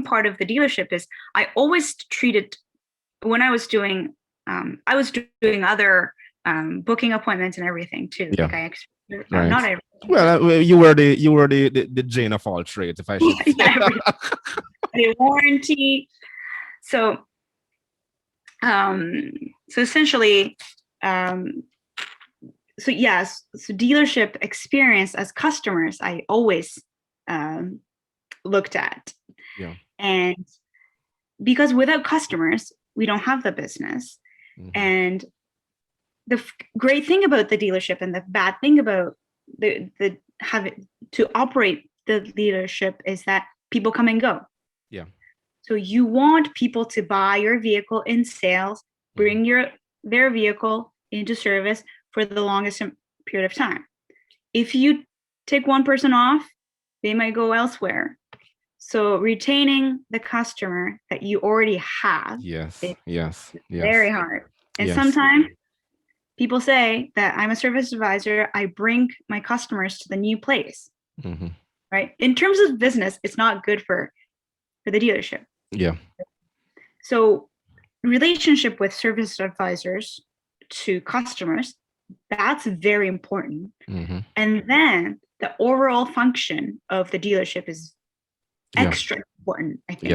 part of the dealership is I always treated, when I was doing other booking appointments and everything too. Yeah. Like Right. not everything. Well, you were the Jane of all trades, if I should say. Yeah, a warranty. So essentially, so yes, so dealership experience as customers, I always looked at. Yeah. And because without customers, we don't have the business. Mhm. And the great thing about the dealership and the bad thing about the having to operate the dealership is that people come and go. Yeah. So you want people to buy your vehicle in sales, bring their vehicle into service for the longest period of time. If you take one person off, they might go elsewhere. So retaining the customer that you already have Yes. very hard. And Yes. sometimes people say that I'm a service advisor, I bring my customers to the new place. Mm-hmm. Right? In terms of business, it's not good for the dealership. Yeah. So relationship with service advisors to customers, that's very important. Mm-hmm. And then the overall function of the dealership is extra important, I think.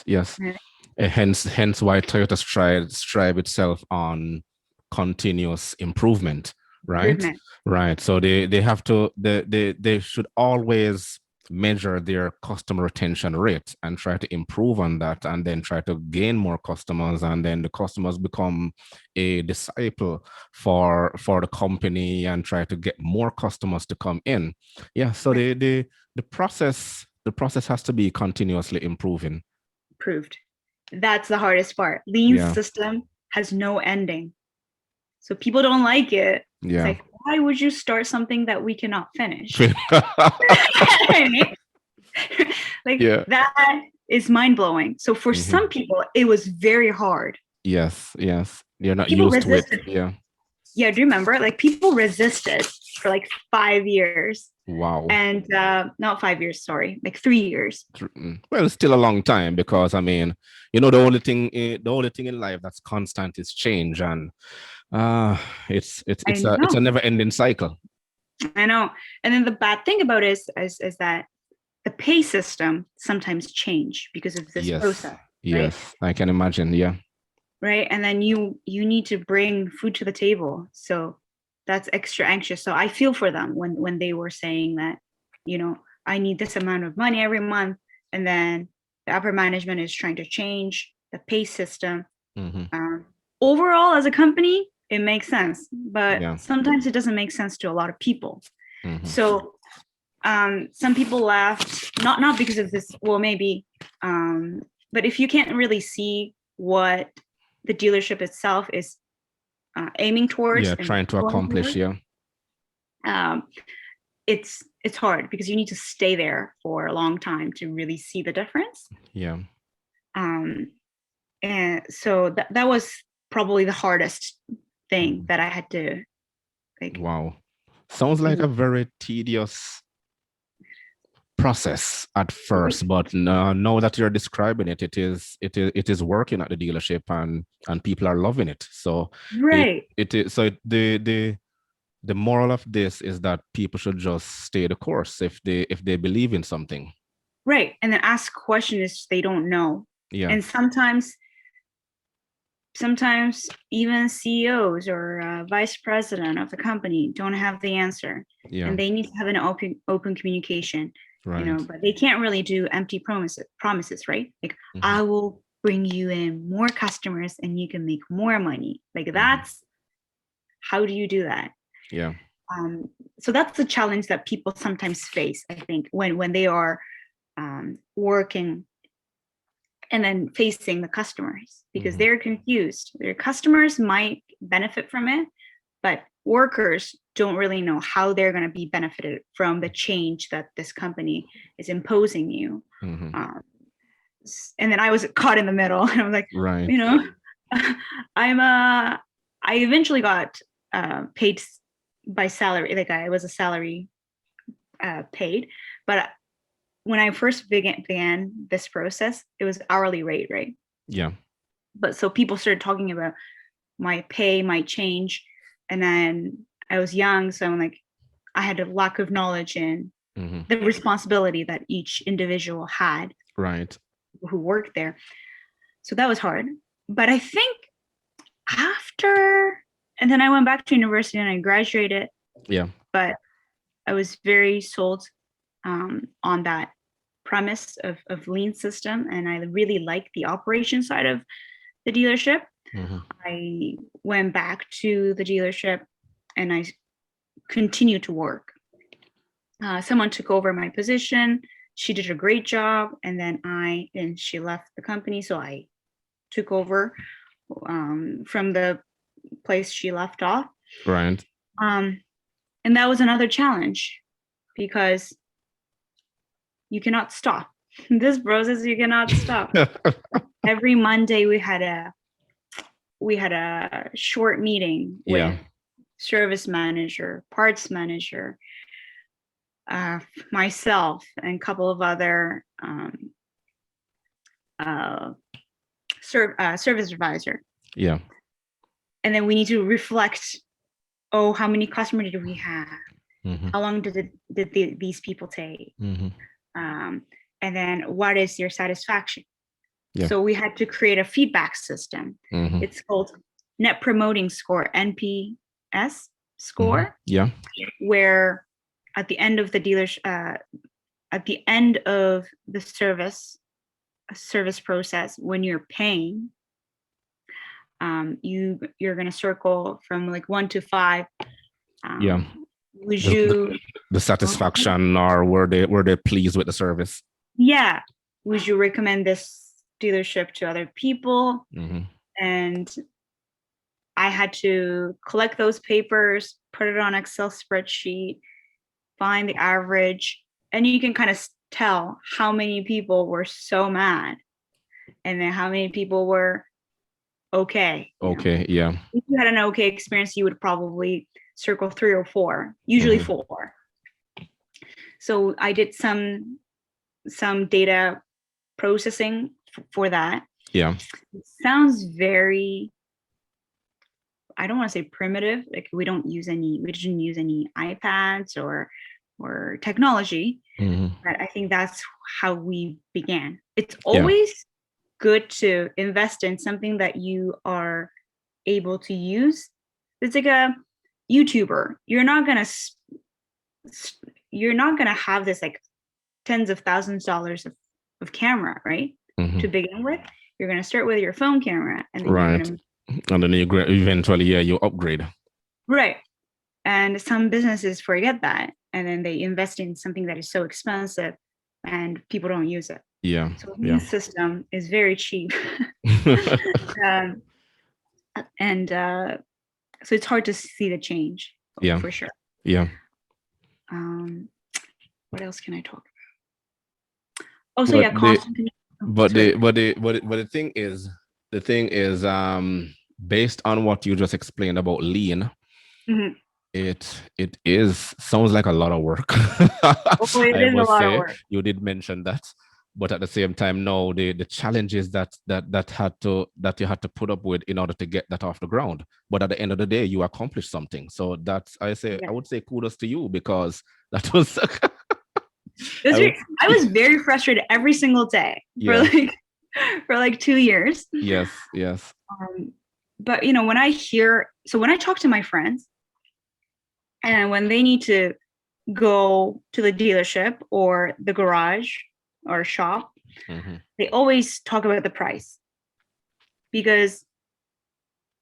Yes. Right? Hence why Toyota strive itself on continuous improvement, right? Right. So they have to they should always measure their customer retention rate and try to improve on that, and then try to gain more customers, and then the customers become a disciple for the company and try to get more customers to come in. Yeah. So the process has to be continuously improving. Improved. That's the hardest part. Lean system has no ending. So people don't like it. Yeah. It's like, why would you start something that we cannot finish? That is mind-blowing. So for some people, it was very hard. Yes. You're not people used resisted. to it. Yeah. Yeah, do you remember? Like people resisted for like 5 years. Wow. And not 5 years, sorry, like 3 years. Well, it's still a long time, because I mean, the only thing in life that's constant is change, and it's a never-ending cycle. I know. And then the bad thing about it is that the pay system sometimes change because of this process. Yes, right? I can imagine. Yeah. Right. And then you need to bring food to the table. So that's extra anxious. So I feel for them when they were saying that, I need this amount of money every month. And then the upper management is trying to change the pay system. Overall, as a company, it makes sense. But sometimes it doesn't make sense to a lot of people. So some people left, not because of this, well, maybe, but if you can't really see what the dealership itself is aiming towards, trying to accomplish, it's hard because you need to stay there for a long time to really see the difference. And so that was probably the hardest thing that I had to Wow, sounds like a very tedious process at first, but now that you're describing it, it is working at the dealership, and people are loving it. So it is. So the moral of this is that people should just stay the course if they believe in something. Right. And then ask questions if they don't know. Yeah. And sometimes even CEOs or vice president of the company don't have the answer. Yeah. And they need to have an open communication. Right. But they can't really do empty promises, right? Like, I will bring you in more customers and you can make more money. Like that's, how do you do that? Yeah. So that's the challenge that people sometimes face, I think, when they are working and then facing the customers, because they're confused. Their customers might benefit from it, but workers don't really know how they're going to be benefited from the change that this company is imposing you. And then I was caught in the middle, and I was like, right. I eventually got paid by salary. Like I was a salary paid, but when I first began this process, it was hourly rate, right? Yeah. But so people started talking about my pay might change. And then I was young, so I'm like, I had a lack of knowledge in the responsibility that each individual had. Right. Who worked there. So that was hard. But I think after, and then I went back to university and I graduated. Yeah. But I was very sold on that premise of lean system. And I really liked the operation side of the dealership. I went back to the dealership and I continued to work. Someone took over my position. She did a great job. And then she left the company. So I took over from the place she left off. Right. And that was another challenge because you cannot stop. This process, you cannot stop. Every Monday we had a short meeting with service manager, parts manager, myself, and a couple of other service advisor. Yeah. And then we need to reflect, how many customers did we have? How long did these people take? And then what is your satisfaction? Yeah. So we had to create a feedback system. It's called Net Promoting Score, NPS score. Yeah. Where at the end of the service process, when you're paying, you're gonna circle from like 1 to 5. Would the satisfaction, or were they pleased with the service? Yeah. Would you recommend this dealership to other people? And I had to collect those papers, put it on Excel spreadsheet, find the average, and you can kind of tell how many people were so mad and then how many people were okay. Yeah. If you had an okay experience, you would probably circle 3 or 4, usually 4. So I did some data processing for that. Yeah. It sounds very, I don't want to say primitive. Like we didn't use any iPads or technology. But I think that's how we began. It's always good to invest in something that you are able to use. It's like a YouTuber. You're not gonna have this like tens of thousands of dollars of camera, right? To begin with, you're gonna start with your phone camera, and then and then eventually, you upgrade. Right. And some businesses forget that, and then they invest in something that is so expensive, and people don't use it. Yeah. So the system is very cheap, so it's hard to see the change. Yeah, for sure. Yeah. What else can I talk about? So the thing is, based on what you just explained about lean, it sounds like a lot of work. It is a lot of work. You did mention that, but at the same time, no, the challenges that you had to put up with in order to get that off the ground. But at the end of the day, you accomplished something. So that's, I would say kudos to you, because that was. I was very frustrated every single day for like 2 years. Yes. But when I talk to my friends, and when they need to go to the dealership or the garage or shop, they always talk about the price because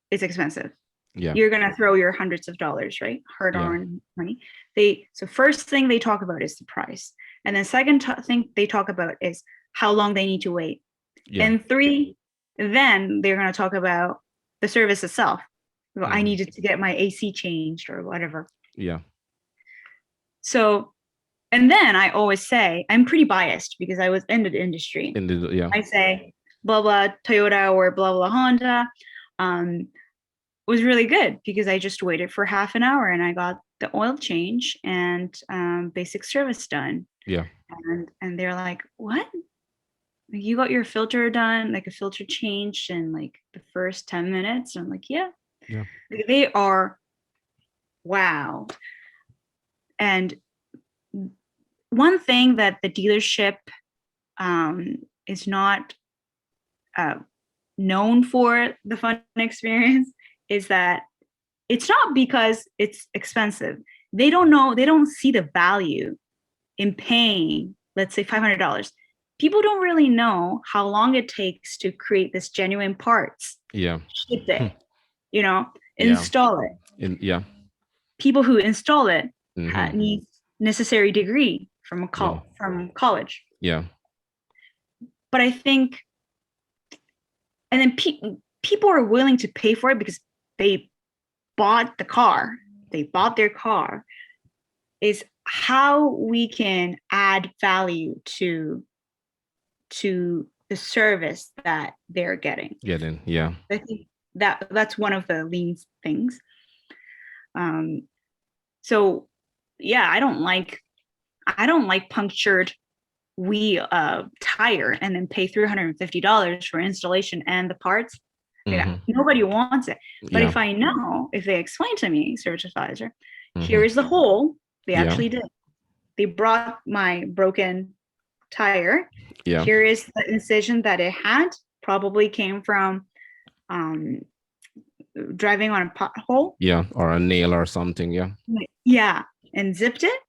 it's expensive. Yeah. You're going to throw your hundreds of dollars, right? Hard-earned money. So first thing they talk about is the price. And then second thing they talk about is how long they need to wait. Yeah. And 3, then they're going to talk about the service itself. Well, I needed to get my AC changed or whatever. Yeah. So, and then I always say, I'm pretty biased because I was in the industry. I say, blah, blah, Toyota or blah, blah, Honda was really good because I just waited for half an hour and I got the oil change and basic service done. Yeah. And they're like, what? You got your filter done, like a filter changed in like the first 10 minutes? And I'm like, yeah. Yeah. They are, wow. And one thing that the dealership is not known for the fun experience is that it's not because it's expensive. They don't see the value in paying, let's say $500. People don't really know how long it takes to create this genuine parts. Yeah. Ship it, Yeah. install it. Yeah. People who install it Mm-hmm. need necessary degree from Yeah. from college. Yeah. But I think, and then people are willing to pay for it because they bought the car. They bought their car. Is how we can add value to the service that they're getting. Yeah. I think that's one of the lean things. So yeah, I don't like punctured tire and then pay $350 for installation and the parts. Mm-hmm. Nobody wants it. But Yeah. if they explain to me, service advisor, here is the hole. They actually did. They brought my broken tire. Yeah. Here is the incision that it had. Probably came from driving on a pothole. Yeah, or a nail or something. Yeah. Yeah, and zipped it.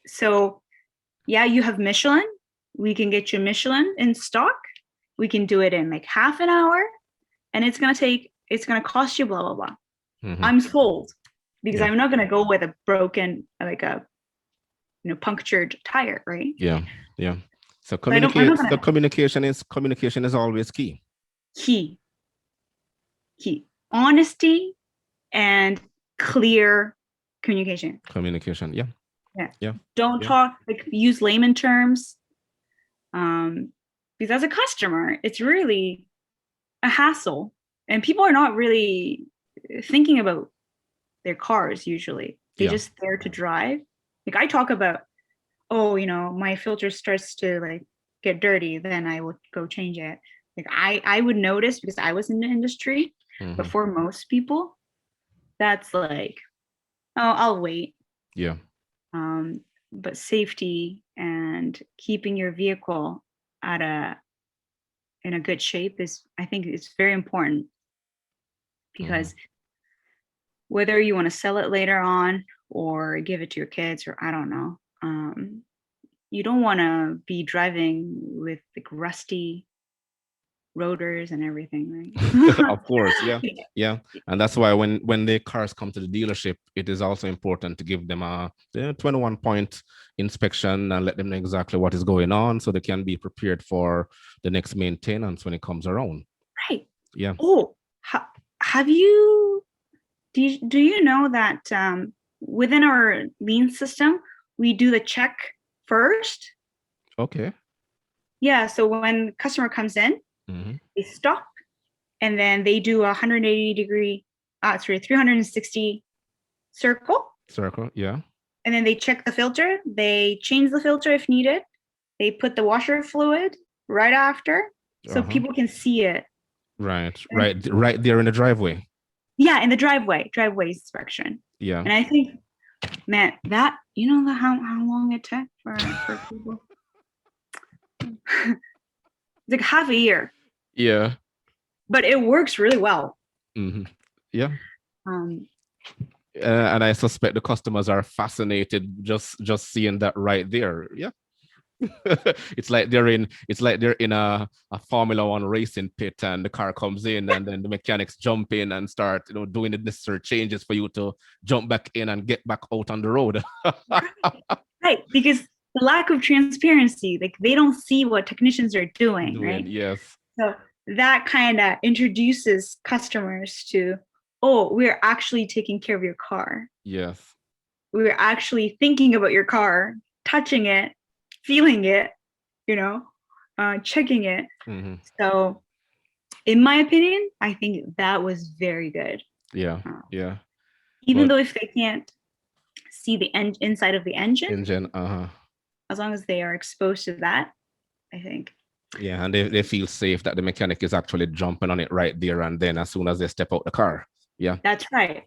So yeah, you have Michelin. We can get you Michelin in stock. We can do it in like half an hour, and it's gonna cost you blah blah blah. Mm-hmm. I'm sold because I'm not gonna go with a broken, like a punctured tire, right? Yeah. So communication is always key. Key. Honesty and clear communication. Yeah. Don't talk, like, use layman terms. Because as a customer, it's really a hassle, and people are not really thinking about their cars usually. They're just there to drive. Like, I talk about, my filter starts to like get dirty, then I would go change it. Like, I would notice because I was in the industry. Mm-hmm. But for most people, that's like, oh, I'll wait. Yeah. But safety and keeping your vehicle in a good shape I think it's very important, because whether you want to sell it later on or give it to your kids, or I don't know, you don't want to be driving with like rusty rotors and everything, right? Of course. Yeah. And that's why when the cars come to the dealership, it is also important to give them a 21-point inspection and let them know exactly what is going on, so they can be prepared for the next maintenance when it comes around. Right. Yeah. Oh, do you know that within our lean system, we do the check first? Okay. Yeah. So when customer comes in, they stop, and then they do 360 circle. Yeah. And then they check the filter. They change the filter if needed. They put the washer fluid right after, so people can see it. Right there in the driveway. Yeah, in the driveway inspection. Yeah. And I think, man, that, how long it took for people? It's like half a year. Yeah. But it works really well. Mm-hmm. Yeah. And I suspect the customers are fascinated just seeing that right there. Yeah. It's like they're in a Formula One racing pit, and the car comes in, and then the mechanics jump in and start doing the necessary changes for you to jump back in and get back out on the road. Right, because the lack of transparency, like, they don't see what technicians are doing, right? Yes. So that kind of introduces customers to, oh, we're actually taking care of your car. Yes. We're actually thinking about your car, touching it, feeling it, checking it. Mm-hmm. So in my opinion, I think that was very good. Yeah. Even though if they can't see the inside of the engine, as long as they are exposed to that, I think. Yeah, and they feel safe that the mechanic is actually jumping on it right there and then as soon as they step out the car. Yeah. That's right.